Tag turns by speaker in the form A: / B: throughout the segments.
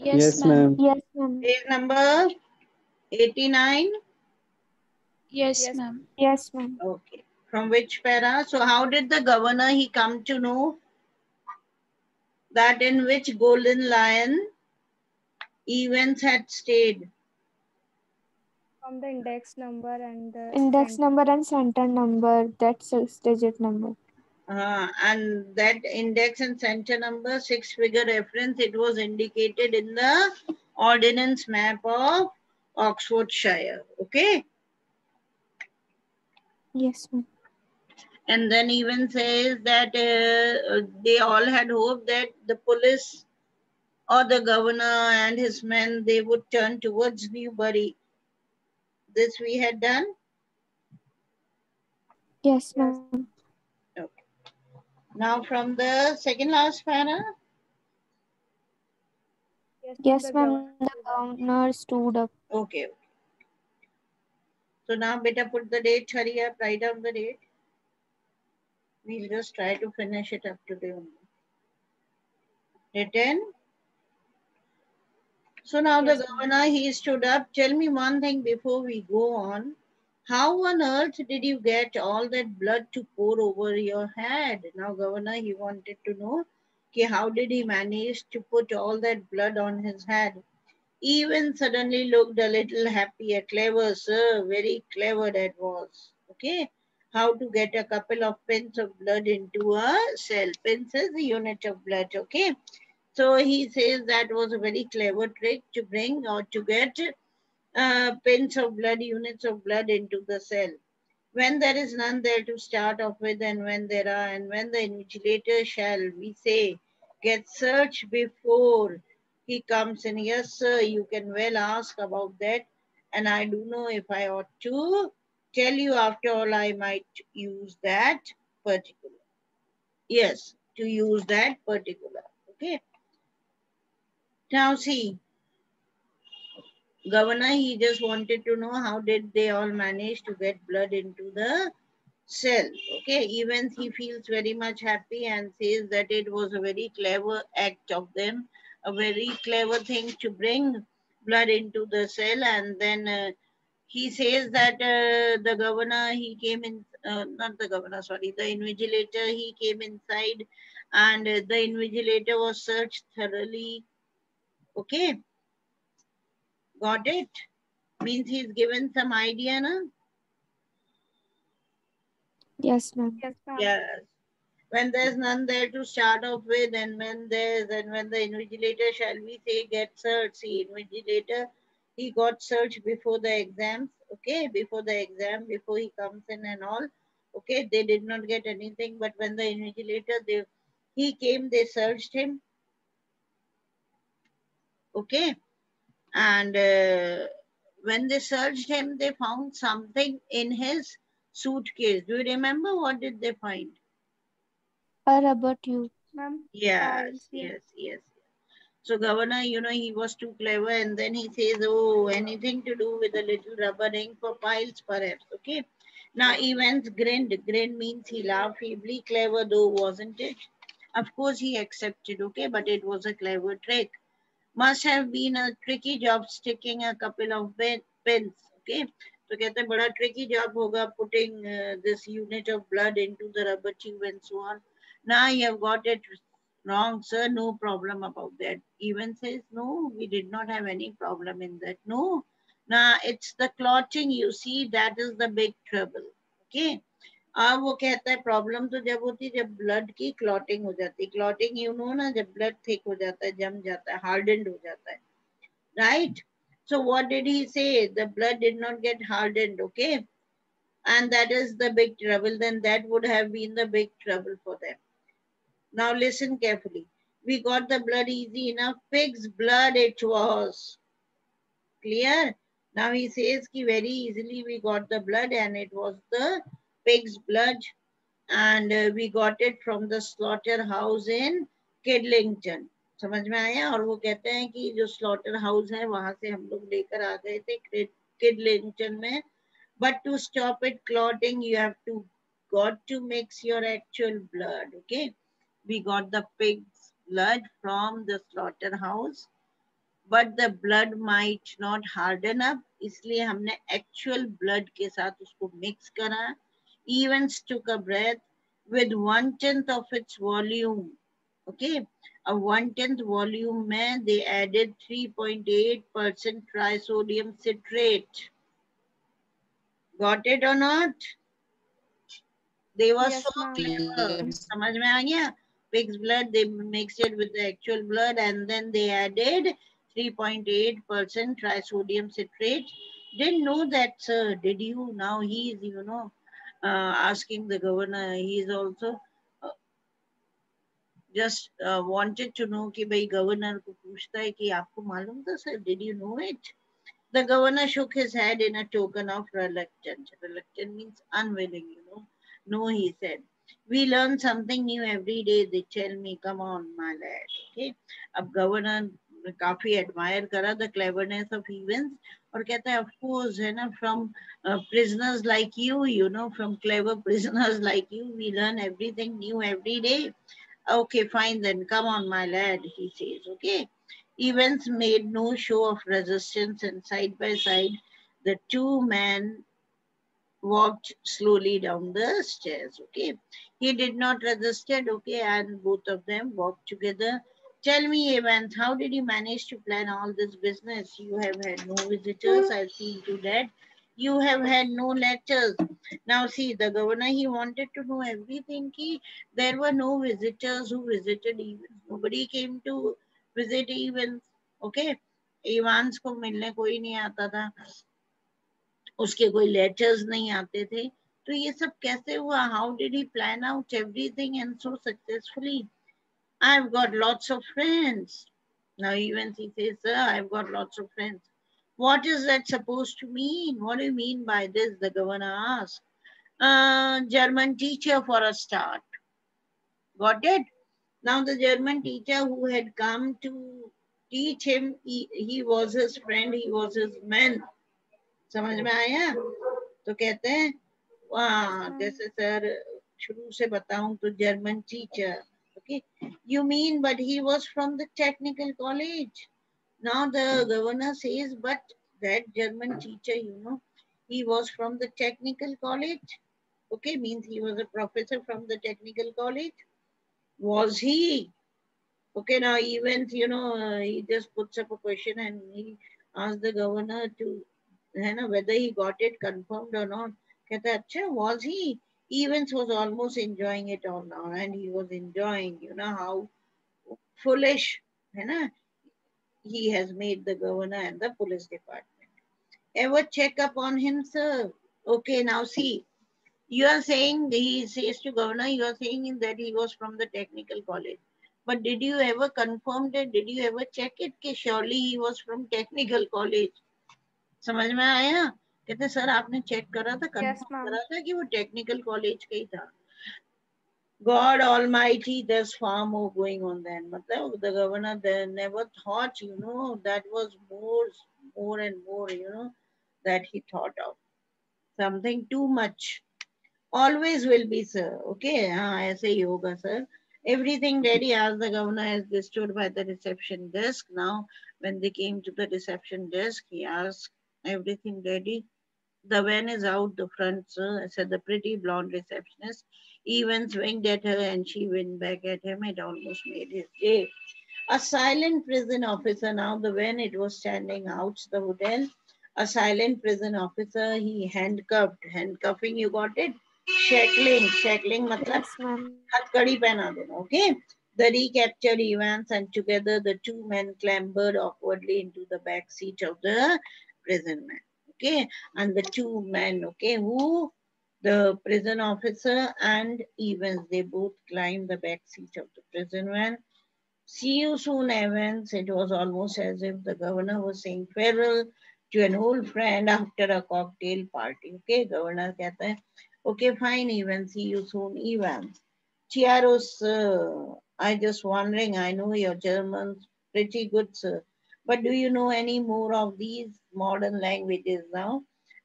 A: Yes, ma'am.
B: Yes, ma'am.
C: Page number 89.
D: Yes,
B: Yes,
D: ma'am.
B: yes, ma'am.
C: Okay. From which para? So how did the governor he come to know that in which golden lion events had stayed?
E: From the index number and the
B: Index
E: cent.
B: number and center number. That's 6-digit number.
C: And that index and center number, 6-figure reference, it was indicated in the ordnance map of Oxfordshire. Okay.
B: Yes, ma'am.
C: And then even says that they all had hoped that the police or the governor and his men, they would turn towards Newbury. This we had done.
B: Yes,
E: Yes.
B: ma'am.
C: Okay. Now from the second last para.
E: Yes, ma'am.
B: Yes,
E: The
B: ma'am.
E: governor
B: The
E: stood up.
B: governor stood up.
C: Okay. So now beta put the date, hurry up, write down the date. We'll just try to finish it up today only. Written. So now the
E: Yes, ma'am.
C: governor, he stood up. Tell me one thing before we go on. How on earth did you get all that blood to pour over your head? Now governor, he wanted to know, okay, how did he manage to put all that blood on his head? Even suddenly looked a little happier, clever, sir, very clever that was. Okay, how to get a couple of pins of blood into a cell. Pins is the unit of blood. Okay, so he says that was a very clever trick to bring or to get pins of blood, units of blood into the cell. When there is none there to start off with, and when there are, and when the invigilator shall, we say, get searched before he comes in. Yes, sir, you can well ask about that, and I do know if I ought to tell you. After all, I might use that particular. Yes, to use that particular. Okay. Now see, governor, he just wanted to know how did they all manage to get blood into the cell. Okay, even he feels very much happy and says that it was a very clever act of them, a very clever thing to bring blood into the cell. And then he says that the governor, he came in, not the governor, sorry, the invigilator, he came inside, and the invigilator was searched thoroughly. Okay, got it? Means he's given some idea, na?
B: Yes, ma'am.
E: Yes, ma'am.
C: Yes. When there's none there to start off with, and when the invigilator, shall we say, gets searched. See, invigilator, he got searched before the exams. Okay, before the exam, before he comes in and all. Okay, they did not get anything, but when the invigilator, he came, they searched him. Okay, and when they searched him, they found something in his suitcase. Do you remember what did they find?
B: A rubber tube.
E: Ma'am,
C: Yes,
E: files. Yes.
C: yes, yes. So governor, he was too clever, and then he says, oh, anything to do with a little rubber ring for piles, perhaps. Okay. Now Evans grinned. Grin means he laughed feebly. Clever though, wasn't it? Of course he accepted, okay, but it was a clever trick. Must have been a tricky job sticking a couple of pins, okay. So कहते हैं बड़ा tricky job होगा putting this unit of blood into the rubber tube and so on. Now you have got it wrong, sir. No problem about that. Even says, no, we did not have any problem in that. No. Now it's the clotting, you see, that is the big trouble. Okay. अब वो कहता है problem तो जब होती है जब blood की क्लॉटिंग हो जाती है. क्लॉटिंग यू नो ना, जब ब्लड थिक हो जाता है, जम जाता है, हार्डेंड हो जाता है, right. So what did he say? The blood did not get hardened, okay? And that is the big trouble. Then that would have been the big trouble for them. Now listen carefully. We got the blood easy enough. Pig's blood it was. Clear? Now he says ki very easily we got the blood, and it was the pig's blood, and we got it from the slaughterhouse in Kidlington. समझ में आया. और वो कहते हैं कि जो slaughter house है वहां से हम लोग लेकर आ गए थे किडलिंगटन में. But to stop it clotting, you have got to mix your actual blood. Okay, we got the pig's blood from the slaughterhouse, but the blood might not harden up, इसलिए हमने actual blood के साथ उसको mix करा. Evans took a breath with 1/10 of its volume. Okay, a 1/10 volume में they added 3.8% trisodium citrate. Got it or not? They were
E: Yes,
C: so
E: ma'am.
C: clever.
B: Yes.
C: समझ में आ गया? Pig's blood, they mixed it with the actual blood and then they added 3.8% trisodium citrate. Didn't know that, sir. Did you? Now he's, asking the governor. He's also uh, just wanted to know कि भाई governor को पूछता है कि आपको मालूम था, sir? Did you know it? The governor shook his head in a token of reluctance. Reluctant means unwilling. No, he said. We learn something new every day. They tell me, come on, my lad. Okay. अब governor काफी admire करा the cleverness of Evans और कहता है, of course, है ना, from prisoners like you, from clever prisoners like you, we learn everything new every day. Okay, fine then. Come on, my lad, he says. Okay. Evans made no show of resistance, and side by side, the two men walked slowly down the stairs. Okay. He did not resist it. Okay. And both of them walked together. Tell me, Evans, how did you manage to plan all this business? You have had no visitors. I've seen to that. You have had no letters. Now, see, the governor, he wanted to know everything. There were no visitors who visited Evans. Nobody came to visit Evans. Okay. Evans को मिलने कोई नहीं आता था. उसके कोई letters नहीं आते थे. तो ये सब कैसे हुआ? How did he plan out everything and so successfully? I've got lots of friends. Now even he says, sir, I've got lots of friends. What is that supposed to mean? What do you mean by this? The governor asked. German teacher for a start. Got it? Now the German teacher who had come to teach him, he was his friend, he was his man. समझ में आया? तो कहते हैं जैसे sir शुरू से बताऊं तो German teacher. Okay, you mean but he was from the technical college. Now the governor says, but that German teacher, he was from the technical college. Okay, means he was a professor from the technical college. Was he? Okay, now even he just puts up a question and he asks the governor to, whether he got it confirmed or not. कहता है, अच्छा, was he? Evans was almost enjoying it all now, and he was enjoying, how foolish, he has made the governor and the police department. Ever check up on him, sir? Okay, now see, you are saying, he says to governor, you are saying that he was from the technical college. But did you ever confirm that? Did you ever check it? कि surely he was from technical college. समझ में आया? कहते sir आपने check करा था,
E: Yes,
C: confirm
E: ma'am.
C: करा था कि वो टेक्निकल कॉलेज का ही था. God Almighty, there's far more going on then. मतलब the governor never thought, that was more and more, that he thought of. Something too much. Always will be, sir. Okay, ऐसे ही होगा, sir. Everything ready as the governor has stood by the reception desk. Now, when they came to the reception desk, he asked, everything ready? The van is out the front, sir, said the pretty blonde receptionist. Evans winked at her and she winked back at him. It almost made his day. A silent prison officer. Now the van, it was standing out the hotel. A silent prison officer. He handcuffed. Handcuffing, you got it? Shackling मतलब
B: Yes, ma'am.
C: हथकड़ी पहना देना. Okay. The recaptured Evans and together the two men clambered awkwardly into the back seat of the prison van. Okay, and the two men, okay, who the prison officer and Evans, they both climbed the back seat of the prison van. See you soon, Evans. It was almost as if the governor was saying farewell to an old friend after a cocktail party. Okay, governor कहता है, okay, fine, Evans. See you soon, Evans. Chiaros, I just wondering. I know your German's pretty good, sir. But do you know any more of these modern languages now?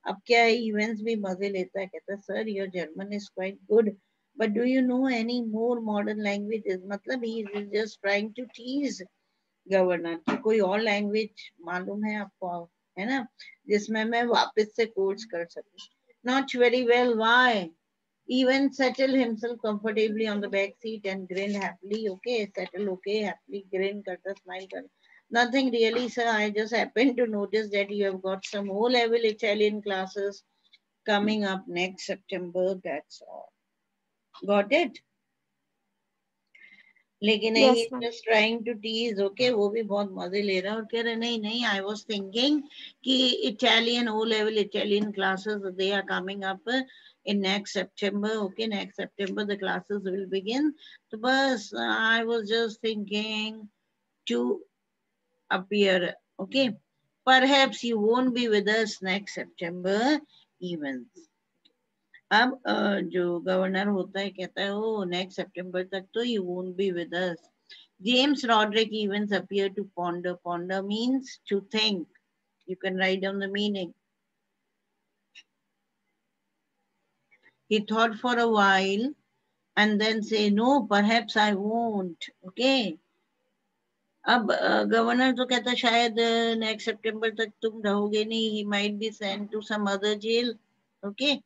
C: अब क्या है, Evans भी मजे लेता है, कहता है, sir, your German is quite good. But do you know any more modern languages? मतलब he is just trying to tease. Governor की कोई और लैंग्वेज मालूम है आपको, है ना, जिसमें मैं वापस से कोर्स कर सकूं? Not very well. Why? Even settle himself comfortably on the back seat and grin happily. Okay, settle. Okay, happily grin, karta, smile, karta. Nothing really, sir. I just happened to notice that you have got some O-level Italian classes coming up next September. That's all. Got it? लेकिन नहीं,
B: Yes, ma'am.
C: just trying to tease. Okay, वो भी बहुत मजे ले रहा है और कह रहे नहीं नहीं, I was thinking कि Italian O-level Italian classes they are coming up in next September. Okay, next September the classes will begin. तो बस I was just thinking to appear. Okay, perhaps you won't be with us next September even. अब जो governor होता है कहता है ओ next सितंबर तक तो you won't be with us. James Roderick events appear to ponder. Ponder means to think. You can write down the meaning. He thought for a while and then say, no, perhaps I won't. Okay. अब governor तो कहता शायद next सितंबर तक तुम रहोगे नहीं. He might be sent to some other jail. Okay.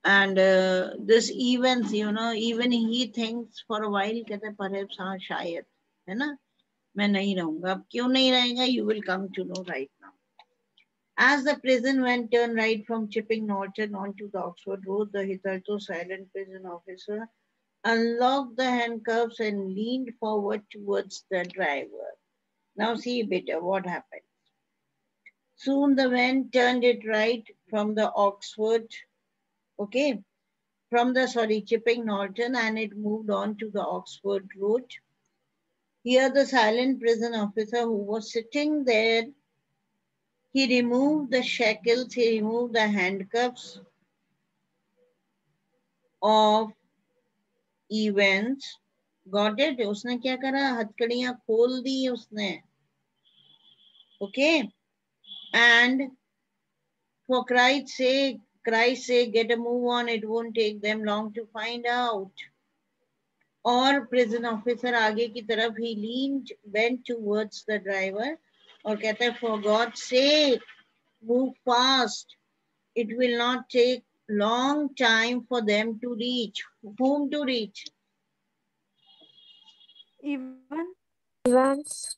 C: And this events, you know, even he thinks for a while, कहता है perhaps हाँ शायद, है ना, मैं नहीं रहूंगा. अब क्यों नहीं रहेगा? You will come to know right now. As the prison went turn right from Chipping Norton onto the Oxford Road, the hitherto silent prison officer unlocked the handcuffs and leaned forward towards the driver. Now see better what happened. Soon the van turned it right from the Oxford, okay, from the Chipping Norton, and it moved on to the Oxford Road. Here the silent prison officer who was sitting there, he removed the shackles, he removed the handcuffs of Evans. Got it? उसने क्या करा? हथकड़ियां खोल दी उसने. Okay? And for Christ's sake, get a move on. It won't take them long to find out. और prison officer आगे की तरफ ही leaned bent towards the driver और कहता है for God sake move fast, it will not take long time for them to reach. whom to reach?
E: Even.
B: Evans.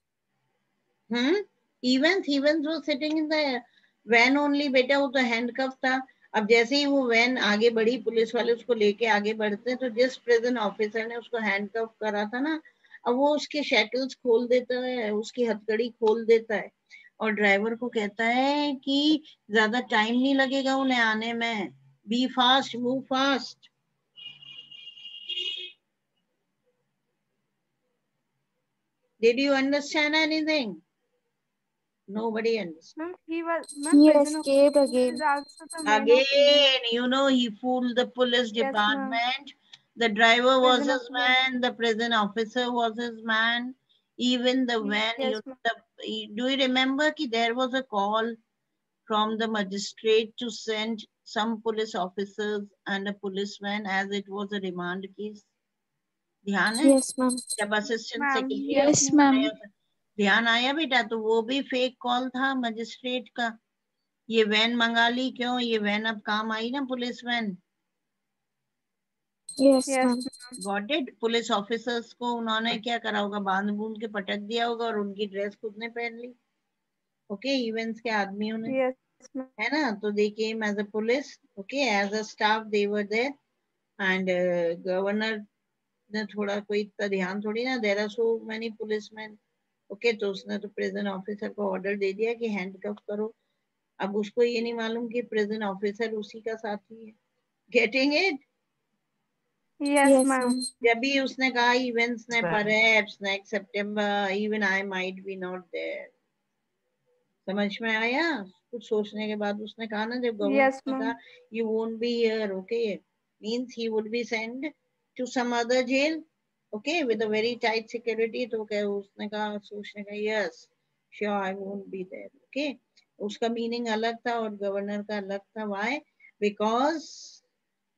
C: Evans was sitting in the van only. बेटा वो तो handcuff था. अब जैसे ही वो वैन आगे बढ़ी, पुलिस वाले उसको लेके आगे बढ़ते हैं, तो जिस प्रिजन ऑफिसर ने उसको हैंडकफ करा था ना, अब वो उसके शैकल्स खोल देता है, उसकी हथकड़ी खोल देता है और ड्राइवर को कहता है कि ज्यादा टाइम नहीं लगेगा उन्हें आने में. Be fast, move fast. Did you understand anything? Nobody understood.
E: Ma'am,
B: He
E: prison
B: escaped
E: officer
B: again.
E: is also the man of event.
C: Again, you know, he fooled the police
E: Yes, ma'am.
C: department. The driver was
E: Prison
C: his
E: officer.
C: man. The prison officer was his man. Even the van,
E: Yes, ma'am.
C: do you remember that there was a call from the magistrate to send some police officers and a policeman as it was a remand case? ध्यान है?
B: Yes, ma'am.
C: जब assistant
E: Ma'am,
C: secretary
E: yes,
D: Yes,
E: ma'am.
D: ma'am.
C: ध्यान आया बेटा? तो वो भी fake call था मजिस्ट्रेट का. ये वैन मंगा ली क्यों? ये वैन अब काम आई ना, police van.
B: Yes,
E: Yes,
B: ma'am.
E: ma'am.
C: Got it. Police officers को उन्होंने क्या करा होगा? बांध बूंद के पटक दिया होगा और उनकी ड्रेस खुद ने पहन ली. ओके, इवेंट्स के आदमियों ने,
E: Yes, ma'am.
C: है ना. तो they came as a police. Okay, as a staff they were there. And governor ने थोड़ा, कोई इतना ध्यान थोड़ी ना, there are so many policeman. Okay, तो उसने तो प्रिजन ऑफिसर को ऑर्डर दे दिया कि हैंडकफ करो. अब उसको ये नहीं मालूम कि प्रिजन ऑफिसर उसी का साथी है. Getting it?
E: Yes,
B: Yes,
E: ma'am.
B: ma'am.
C: जब भी उसने कहा इवेंट्स ने परहैप्स नेक्स्ट सितंबर even I might be not there. समझ में आया? कुछ सोचने के बाद उसने कहा ना, जब गवर्नर
E: Yes,
C: ने कहा
E: ma'am.
C: You won't be here, okay, means he would be send to some other jail, okay, with a very tight security. तो क्या उसने कहा, सोचने का, yes sure I won't be there. Okay, उसका मीनिंग अलग था और गवर्नर का अलग था. Why? Because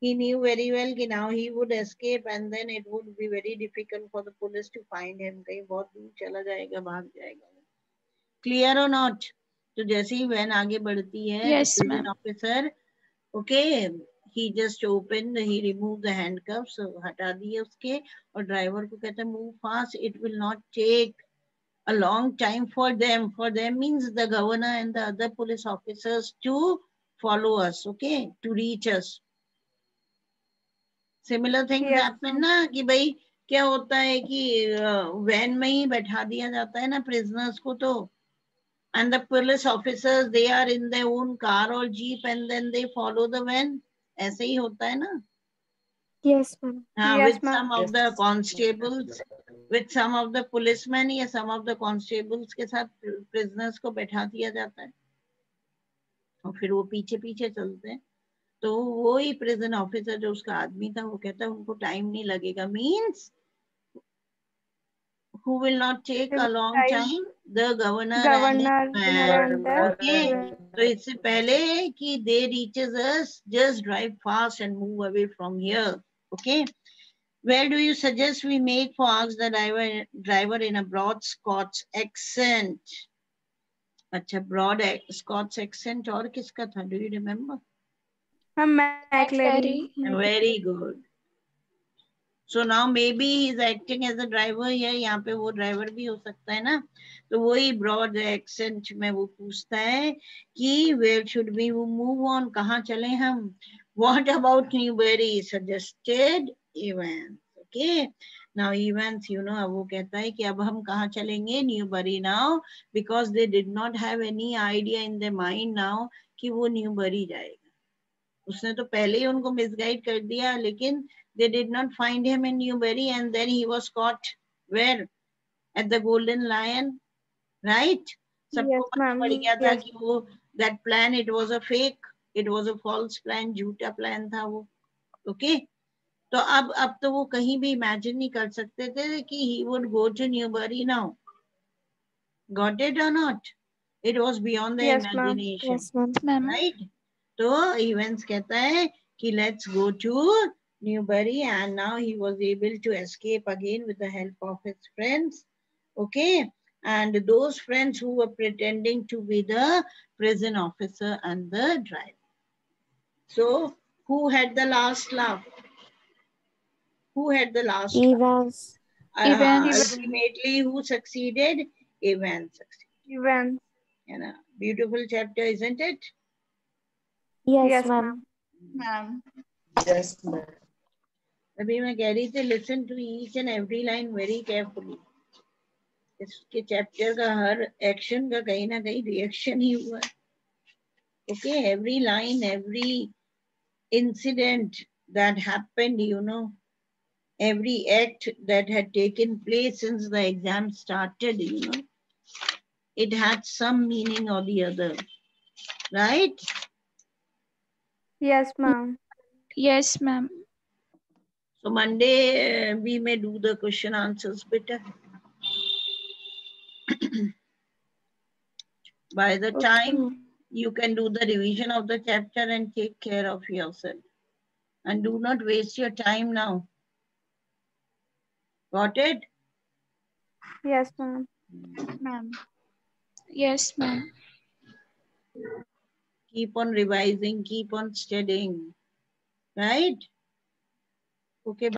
C: He knew very well कि now he would escape and then it would be very difficult for the police to find him. कहीं बहुत दूर चला जाएगा, भाग जाएगा. Clear or not? तो जैसे ही वैन आगे बढ़ती है, the
D: Yes,
C: prison
D: ma'am.
C: officer, okay, he just opened, he removed the handcuffs, हटा दिए उसके, और ड्राइवर को कहता है move fast, it will not take a long time for them. For them means the governor and the other police officers to follow us, okay, to reach us. Similar things
E: Yes,
C: happen
E: ma'am.
C: ना कि भाई क्या होता है कि van में ही बैठा दिया जाता है ना prisoners को तो, and the police officers they are in their own car or jeep and then they follow the van. ऐसे ही होता है ना.
B: Yes, ma'am.
C: हाँ,
E: Yes,
C: with
E: ma'am.
C: some of the constables, with some of the policemen या some of the constables के साथ prisoners को बैठा दिया जाता है और फिर वो पीछे पीछे चलते हैं. तो वो ही prison officer जो उसका आदमी था वो कहता है उनको टाइम नहीं लगेगा. Means who will not take a long time? The governor and his
E: Governor
C: man.
E: and the
C: Okay. तो इससे पहले कि they reaches us, just drive fast and move away from here. Okay. Where do you suggest we make for ask the driver in a broad Scots accent? अच्छा, broad Scots accent और किसका था? Do you remember?
E: McLaren.
C: Very good. So now maybe he's acting as a driver here. यहाँ पे वो driver भी हो सकता है ना. तो वही broad accent में वो पूछता है कि where should we move on? कहाँ चले हम? What about Newbury? Suggested Evans. Okay. Now Evans, you know, अब वो कहता है कि अब हम कहाँ चलेंगे? Newbury now, because they did not have any idea in their mind now कि वो Newbury जाएगा. उसने तो पहले ही उनको मिसगाइड कर दिया, लेकिन they did not find him in Newbury and then he was caught where? At the Golden Lion, right? सबको
E: Yes,
C: पता
E: ma'am.
C: पड़ गया था
E: Yes.
C: कि वो that plan it was a fake, it was a false plan, झूठा plan था वो. Okay? तो अब तो वो कहीं भी imagine नहीं कर सकते थे कि he would go to Newbury now. Got it or not? It was beyond the
E: Yes, ma'am.
C: imagination.
B: Yes, ma'am.
D: Ma'am.
C: Right? तो Evans कहता है कि let's go to Newbury, and now he was able to escape again with the help of his friends. Okay, and those friends who were pretending to be the prison officer and the driver. So who had the last laugh? Who had the last laugh?
B: Evans.
D: Evans.
C: Ultimately, who succeeded? Evans succeeded.
E: Evans.
C: You know, beautiful chapter, isn't it?
B: Yes,
E: Yes,
B: ma'am.
D: Ma'am.
A: Yes, ma'am.
C: अभी मैं कह रही थी listen to each and every line very carefully. इसके chapter का हर action का कहीं ना कहीं रिएक्शन ही हुआ. Okay, every line, every incident that happened, you know, every act that had taken place since the exam started, you know, it had some meaning or the other, right?
E: Yes, ma'am.
D: Yes, ma'am.
C: So Monday we may do the question answers better. By the time you can do the revision of the chapter and take care of yourself. And do not waste your time now. Got it?
E: Yes, ma'am.
D: Ma'am. Yes, ma'am.
C: Keep on revising, keep on studying. Right? Okay.